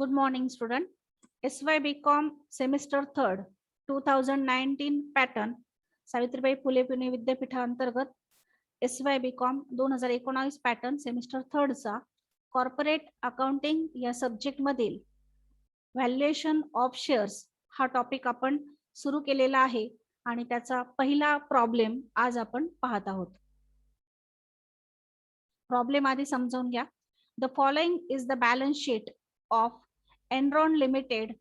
Good morning, student. SY BCom semester 3rd 2019 pattern Savitribai Phule Pune विद्यापीठांतर्गत SY BCom 2019 pattern semester 3rd चा corporate accounting या subject मधील valuation of shares हा topic आपण सुरू केलेला आहे आणि त्याचा पहिला प्रॉब्लेम आज आपण पाहत आहोत. प्रॉब्लेम आधी समजावून घ्या. The following is the balance sheet of Enron limited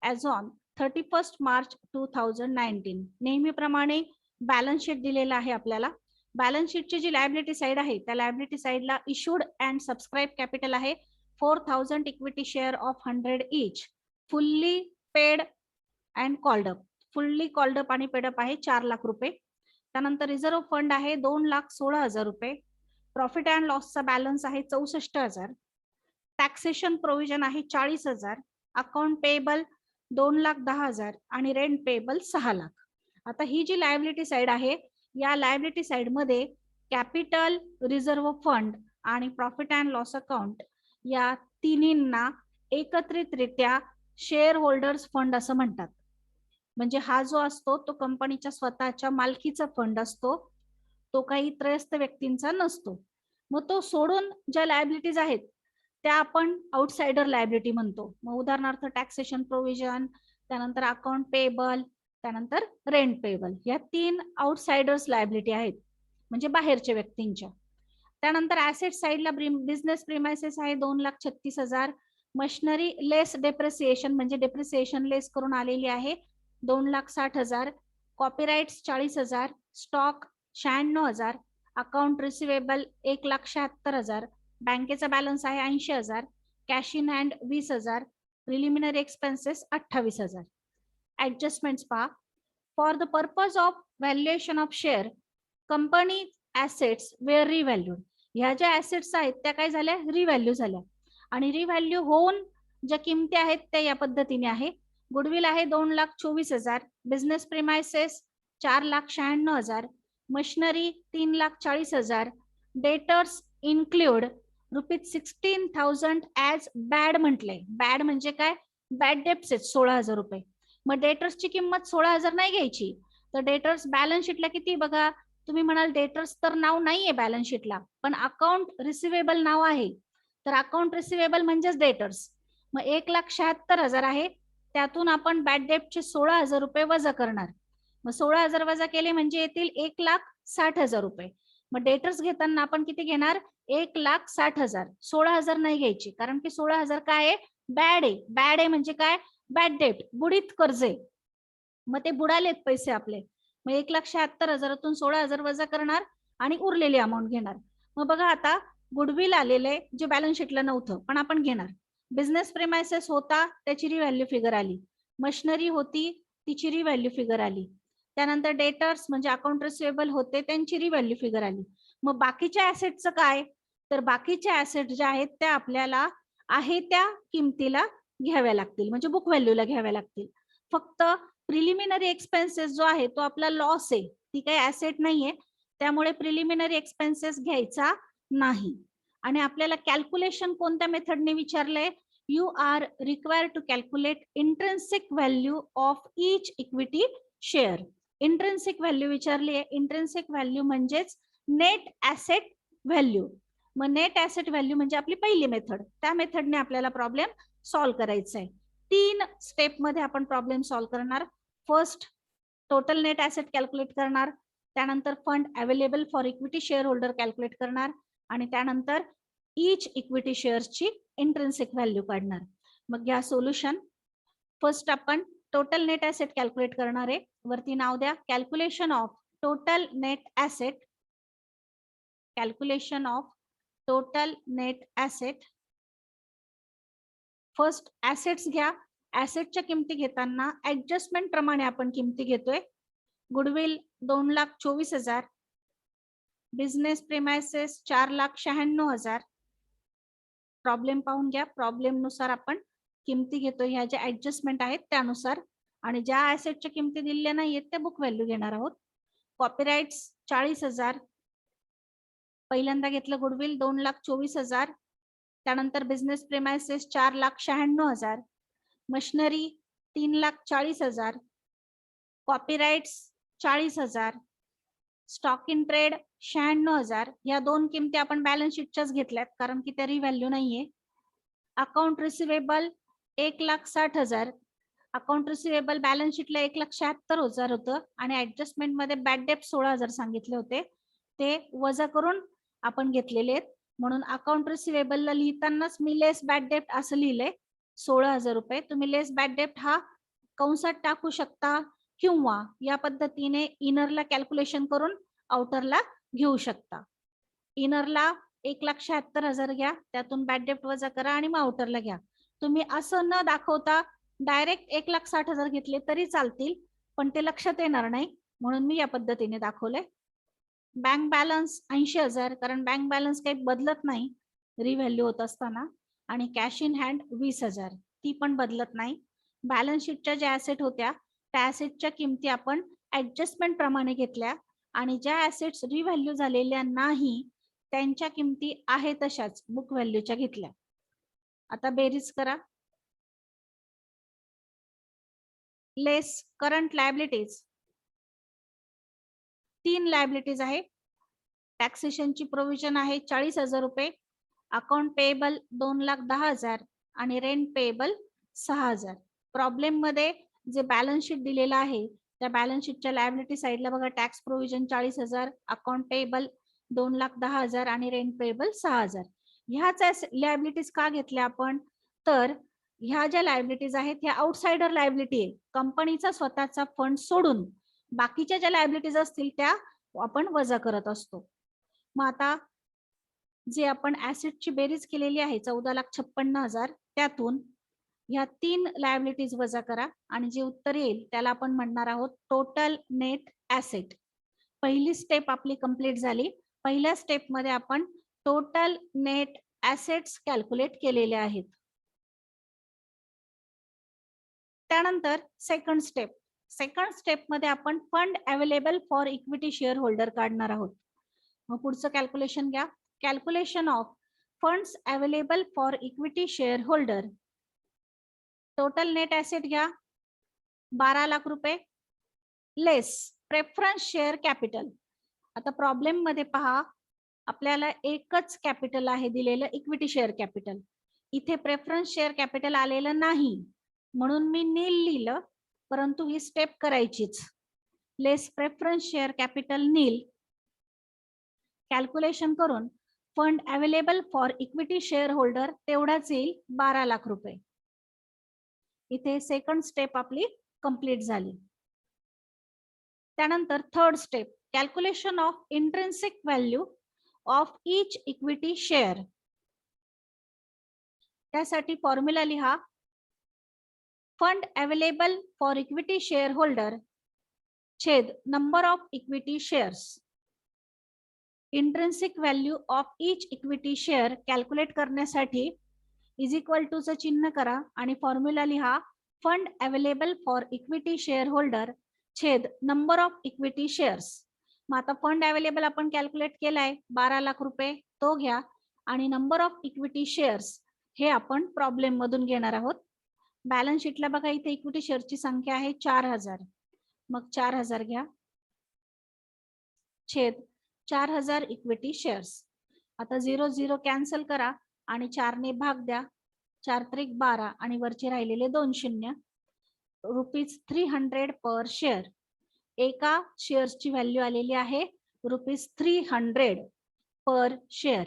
as on 31 March 2019. नेहमीप्रमाणे बॅलन्स शीट दिलेला आहे आपल्याला. बॅलन्स शीटची जी लायबिलिटी साइड आहे त्या लायबिलिटी साइडला इश्यूड अँड सबस्क्राईब कॅपिटल आहे 4000 equity share of 100 each. Fully paid and called up. Fully called up आणि paid up आहे 4 लाख रुपये. त्यानंतर रिझर्व्ह फंड आहे 2,16,000 रुपये. प्रॉफिट अँड लॉसचा बॅलन्स आहे 64,000. टॅक्सेशन प्रोव्हिजन आहे 40,000. अकाउंट पेएबल 2,10,000 आणि रेंट पेएबल 6 लाख. आता ही जी लायबिलिटी साइड आहे या लायबिलिटी साइड मध्ये कॅपिटल, रिझर्व्ह फंड आणि प्रॉफिट अँड लॉस अकाउंट या तिन्हींना एकत्रितरित्या शेअर होल्डर्स फंड असं म्हणतात. म्हणजे हा जो असतो तो कंपनीच्या स्वतःच्या मालकीचा फंड असतो, तो काही त्रयस्थ व्यक्तींचा नसतो. मग तो सोडून ज्या लायबिलिटीज आहेत त्या आपण आउटसाइडर लायबिलिटी म्हणतो. मग उदाहरणार्थ टॅक्सेशन प्रोव्हिजन, त्यानंतर अकाउंट पेएबल, त्यानंतर रेंट पेएबल, या 3 आउटसाइडर्स लायबिलिटी आहेत म्हणजे बाहेरच्या व्यक्तींच्या. त्यानंतर ऍसेट साइडला बिझनेस प्रिमायसेस आहे 2,36,000. मशिनरी लेस डेप्रिसिएशन म्हणजे डेप्रिसिएशन लेस करून आलेली आहे 2,60,000. कॉपीराइट्स 40,000. स्टॉक 96,000. Account receivable 1,76,000. बँकेचा बॅलन्स आहे 80,000. Cash in hand 20,000. Preliminary expenses 28,000. Adjustments पहा. For the purpose of valuation of share company assets were revalued. ह्या ज्या ऍसेट्स आहेत त्या काय झाल्या, रिव्हॅल्यू झाल्या आणि रिव्हॅल्यू होऊन ज्या किमती आहेत त्या या पद्धतीने आहे. गुडविल आहे 2,24,000. Business premises 4,96,000. Machinery 3,40,000. Debtors include ₹16,000 as bad म्हटलंय. बॅड म्हणजे काय, बॅड डेप्स आहेत 16,000 रुपये. मग डेटर्सची किंमत 16,000 नाही घ्यायची तर डेटर्स बॅलन्स शीटला किती बघा. तुम्ही म्हणाल डेटर्स तर नाव नाहीये बॅलन्स शीटला, पण अकाउंट रिसिवेबल नाव आहे तर अकाउंट रिसिवेबल म्हणजेच डेटर्स. मग 1,76,000 आहे, त्यातून आपण बॅड डेप्टचे 16,000 रुपये वजा करणार. मग 16,000 वजा केले म्हणजे येतील 1,60,000 रुपये. मग डेटर्स घेताना आपण किती घेणार, 1,60,000. 16,000 नाही घ्यायची कारण की 16,000 काय आहे, बॅड आहे. बॅड आहे म्हणजे काय, बॅड डेप्ट, बुडीत कर्ज आहे. मग ते बुडालेत पैसे आपले. मग 1,76,000तून 16,000 वजा करणार आणि उरलेली अमाऊंट घेणार. मग बघा आता गुडविल आलेले जे बॅलन्स शीटला नव्हतं पण आपण घेणार. बिझनेस प्रिमायसेस होता त्याची रिव्हॅल्यू फिगर आली. मशिनरी होती तिची रिव्हॅल्यू फिगर आली. त्यानंतर डेटर्स म्हणजे अकाउंट रिसिवेबल होते त्यांची रिव्हॅल्यू फिगर आली. मग बाकीच्या ऍसेटचं काय, तर बाकीच्या ऍसेट ज्या आहेत त्या आपल्याला आहे त्या किमतीला घ्याव्या लागतील म्हणजे बुक व्हॅल्यूला घ्याव्या लागतील. फक्त प्रिलिमिनरी एक्सपेन्सेस जो आहे तो आपला लॉस आहे, ती काही ऍसेट नाहीये, त्यामुळे प्रिलिमिनरी एक्सपेन्सेस घ्यायचा नाही. आणि आपल्याला कॅल्क्युलेशन कोणत्या मेथडने विचारलंय, you are required to calculate intrinsic value of each equity share. Intrinsic value विचारली आहे. इंट्रिन्सिक व्हॅल्यू म्हणजेच नेट ऍसेट व्हॅल्यू. मग नेट ऍसेट व्हॅल्यू म्हणजे आपली पहिली मेथड, त्या मेथडने आपल्याला प्रॉब्लेम सॉल्व्ह करायचा आहे. 3 स्टेप मध्ये आपण प्रॉब्लेम सॉल्व्ह करणार. First total net asset calculate करणार, त्यानंतर fund available for equity share holder calculate करणार आणि त्यानंतर ईच इक्विटी शेअर्सची इंट्रिन्सिक व्हॅल्यू काढणार. मग घ्या सोल्युशन. फर्स्ट आपण टोटल नेट ऍसेट कॅल्क्युलेट करणार आहे. वरती नाव द्या calculation of total net asset. Calculation of total net asset. First assets घ्या. ऍसेटच्या किमती घेताना ऍडजस्टमेंट प्रमाणे आपण किमती घेतोय. गुडविल 2,24,000. Business premises 4,96,000. प्रॉब्लेम पाहून घ्या. प्रॉब्लेम नुसार आपण किमती घेतोय, ह्या ज्या ऍडजस्टमेंट आहेत त्यानुसार, आणि ज्या ऍसेटच्या किमती दिलेल्या नाहीयेत त्या बुक व्हॅल्यू घेणार आहोत. कॉपीराइट्स 40,000. पहिल्यांदा घेतलं गुडविल 2,24,000. त्यानंतर business premises 4,96,000, machinery 3,40,000, copyrights 40,000, stock in trade 96,000. या दोन किमती आपण बॅलन्स शीटच्याच घेतल्यात कारण की त्या रिव्हॅल्यू नाहीये. Account receivable 1,60,000. Account receivable balance शीटला 1,76,000 होतं आणि ऍडजस्टमेंट मध्ये बॅड डेट 16,000 सांगितले होते, ते वजा करून आपण घेतलेले आहेत. म्हणून अकाउंट रिसिवेबलला लिहितानाच मी लेस बॅड डेट असं लिहिलंय 16,000 रुपये. तुम्ही लेस बॅड डेट हा कंसात टाकू शकता किंवा या पद्धतीने इनरला कॅल्क्युलेशन करून आउटरला घेऊ शकता. इनरला 1,76,000 घ्या, त्यातून बॅड डेट वजा करा आणि मग आउटरला घ्या. तुम्ही असं न दाखवता डायरेक्ट 1,60,000 घेतले तरी चालतील, पण ते लक्षात येणार नाही म्हणून मी या पद्धतीने दाखवलंय. बँक बॅलन्स 80,000, कारण बँक बॅलन्स काही बदलत नाही रिव्हॅल्यू होत असताना. आणि कॅश इन हँड 20,000, ती पण बदलत नाही. बॅलन्स शीटच्या ज्या ऍसेट होत्या त्या ऍसेटच्या किमती आपण ऍडजस्टमेंट प्रमाणे घेतल्या आणि ज्या ऍसेट्स रिव्हॅल्यू झालेल्या नाही त्यांच्या किमती आहे तशाच बुक व्हॅल्यूच्या घेतल्या. आता बेरीज करा. लेस करंट लायबिलिटीज, 3 लायबिलिटीज आहे. टॅक्सेशनची प्रोव्हिजन आहे 40,000 रुपये, अकाउंट पेएबल 2,10,000 आणि रेंट पेएबल 6,000. प्रॉब्लेम मध्ये जे बॅलन्स शीट दिलेलं आहे त्या बॅलन्स शीटच्या लायबिलिटी साइडला बघा, टॅक्स प्रोव्हिजन 40,000, अकाउंट पेएबल 2,10,000 आणि रेंट पेएबल 6,000. ह्याच लायबिलिटीज का घेतल्या आपण, तर ह्या ज्या लायबिलिटीज आहेत ह्या आउटसाइडर लायबिलिटी आहे. कंपनीचा स्वतःचा फंड सोडून बाकीच्या ज्या लायबिलिटीज असतील त्या आपण वजा करत असतो. मग आता जे आपण ऍसेटची बेरीज केलेली आहे 14,56,000, त्यातून ह्या 3 लायबिलिटीज वजा करा आणि जे उत्तर येईल त्याला आपण म्हणणार आहोत टोटल नेट ऍसेट. पहिली स्टेप आपली कंप्लीट झाली. पहिल्या स्टेप मध्ये आपण टोटल नेट ऍसेट्स कॅल्क्युलेट केलेले आहेत. त्यानंतर सेकंड स्टेप मध्ये आपण fund available for equity share holder काढणार आहोत. मग पुढचं कॅल्क्युलेशन घ्या. Calculation of funds available for equity share holder. Total net asset घ्या 12 लाख रुपये लेस प्रेफरन्स शेअर कॅपिटल. आता प्रॉब्लेम मध्ये पहा, आपल्याला एकच कॅपिटल आहे दिलेलं इक्विटी शेअर कॅपिटल. इथे प्रेफरन्स शेअर कॅपिटल आलेलं नाही म्हणून मी नील लिहिलं, परंतु ही स्टेप करायचीच. लेस प्रेफरन्स शेअर कॅपिटल नील, कॅल्क्युलेशन करून fund available for equity share holder तेवढाच येईल 12 लाख रुपये. इथे सेकंड स्टेप आपली कंप्लीट झाली. त्यानंतर third step, calculation of intrinsic value of each equity share. त्यासाठी फॉर्म्युला लिहा, fund available for equity share holder छेद number of equity shares. Intrinsic value of each equity share calculate करण्यासाठी is equal to चं चिन्ह करा आणि formula लिहा, fund available for equity share holder छेद नंबर ऑफ इक्विटी शेअर्स. मग आता फंड अवेलेबल आपण कॅल्क्युलेट केलाय 12 लाख रुपये, तो घ्या आणि नंबर ऑफ इक्विटी शेअर्स हे आपण प्रॉब्लेम मधून घेणार आहोत. बॅलन्स शीटला बघा, इथे इक्विटी शेअरची संख्या आहे 4,000. मग 4,000 घ्या छेद 4,000 इक्विटी शेअर्स. आता 0 0 कॅन्सल करा आणि 4 ने भाग द्या. 4 त्रिक 12 आणि वरचे राहिलेले 2 शून्य. ₹300 पर शेअर. एका शेअर्सची व्हॅल्यू आलेली आहे ₹300 पर शेअर.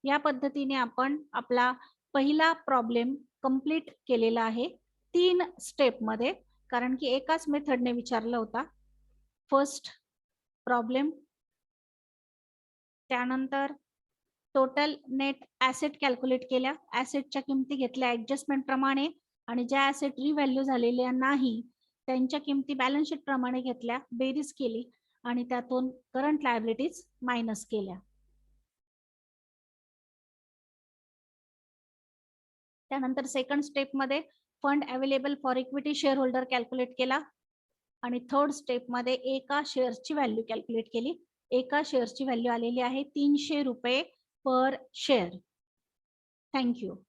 या पद्धतीने आपण आपला पहिला प्रॉब्लेम कंप्लीट केलेला आहे 3 स्टेप मध्ये, कारण की एकाच मेथडने विचारला होता. फर्स्ट प्रॉब्लेम, त्यानंतर टोटल नेट ऍसेट कॅल्क्युलेट केल्या, ऍसेटच्या किमती घेतल्या ऍडजस्टमेंट प्रमाणे आणि ज्या ऍसेट रिव्हॅल्यू झालेल्या नाही त्यांच्या किमती बॅलन्स शीट प्रमाणे घेतल्या, बेरीज केली आणि त्यातून करंट लायबिलिटीज मायनस केल्या. त्यानंतर सेकंड स्टेप मध्ये fund available for equity share holder calculate केला आणि थर्ड स्टेप मध्ये एका शेअर्सची व्हॅल्यू कॅल्क्युलेट केली. एका शेअर्सची व्हॅल्यू आलेली आहे ₹300 पर शेअर. Thank you.